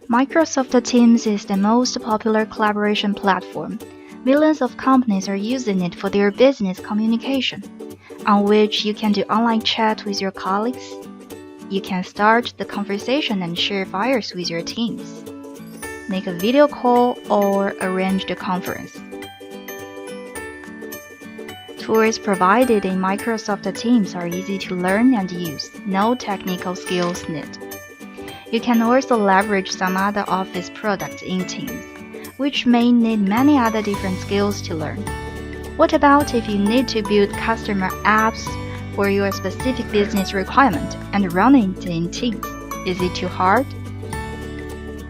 Microsoft Teams is the most popular collaboration platform. Millions of companies are using it for their business communication, on which you can do online chat with your colleagues. You can start the conversation and share files with your teams, make a video call, or arrange the conference. Tools provided in Microsoft Teams are easy to learn and use, no technical skills needed. You can also leverage some other Office products in Teams, which may need many other different skills to learn. What about if you need to build customer apps for your specific business requirement and run it in Teams? Is it too hard?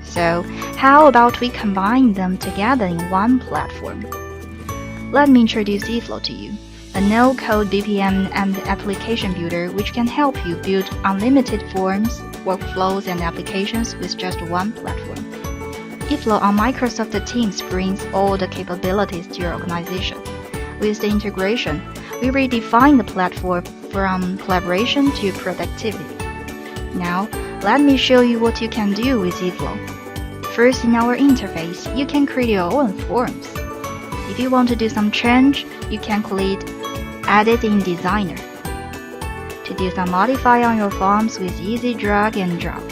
So, how about we combine them together in one platform? Let me introduce Yeeflow to you, a no-code BPM and application builder which can help you build unlimited forms, workflows, and applications with just one platform. Yeeflow on Microsoft Teams brings all the capabilities to your organization. With the integration, we redefine the platform from collaboration to productivity. Now, let me show you what you can do with Yeeflow. First, in our interface, you can create your own forms. If you want to do some change, you can click Edit in Designer to do some modify on your forms with easy drag and drop.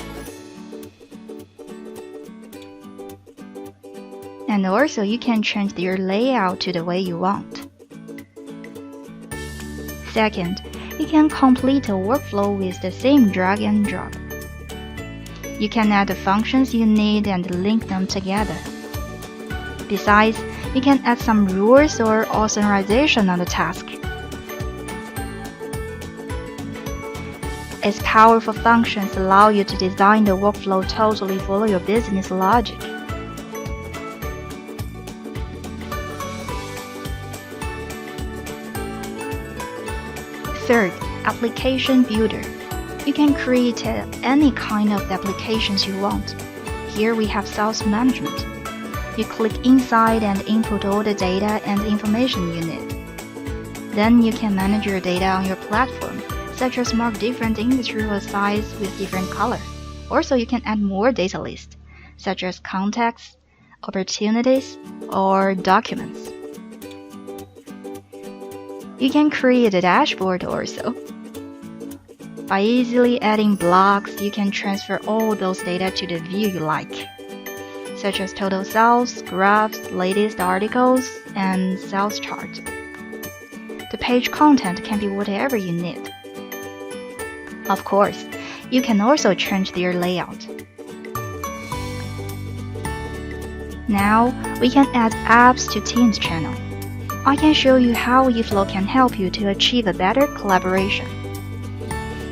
And also, you can change their layout to the way you want. Second, you can complete a workflow with the same drag and drop. You can add the functions you need and link them together. Besides, you can add some rules or authorization on the task. Its powerful functions allow you to design the workflow totally follow your business logic. Third, Application Builder. You can create any kind of applications you want. Here we have sales management. You click inside and input all the data and information you need. Then you can manage your data on your platform, such as mark different individual size with different color. Also, you can add more data lists, such as contacts, opportunities, or documents. You can create a dashboard also. By easily adding blocks, you can transfer all those data to the view you like, such as total sales, graphs, latest articles, and sales chart. The page content can be whatever you need. Of course, you can also change their layout. Now, we can add apps to Teams channel. I can show you how Yeeflow can help you to achieve a better collaboration.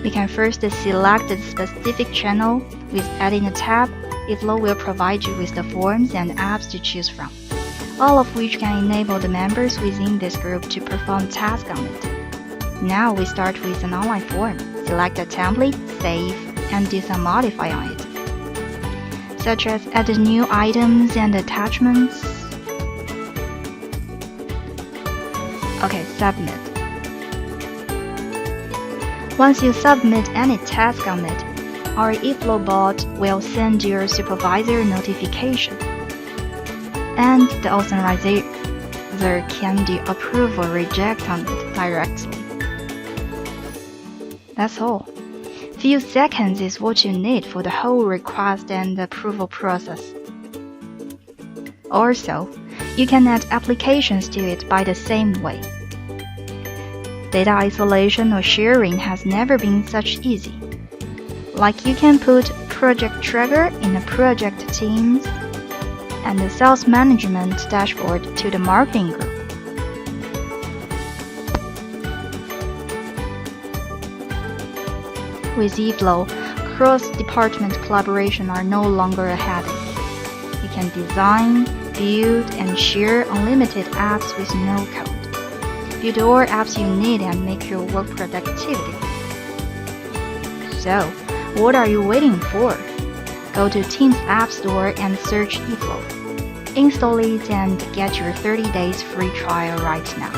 We can first select the specific channel. With adding a tab, Yeeflow will provide you with the forms and apps to choose from, all of which can enable the members within this group to perform tasks on it. Now we start with an online form. Select a template, save, and do some modify on it, such as add new items and attachments. Okay, submit. Once you submit any task on it, our Yeeflow bot will send your supervisor notification, and the authorizer can do approve or reject on it directly. That's all. Few seconds is what you need for the whole request and approval process. Also, you can add applications to it by the same way. Data isolation or sharing has never been such easy. Like you can put Project Trigger in the Project Teams and the Sales Management dashboard to the Marketing group. With Yeeflow, cross-department collaboration are no longer a headache. You can design, build, and share unlimited apps with no code. Build all apps you need and make your work productivity. So, what are you waiting for? Go to Teams App Store and search Yeeflow. Install it and get your 30 days free trial right now.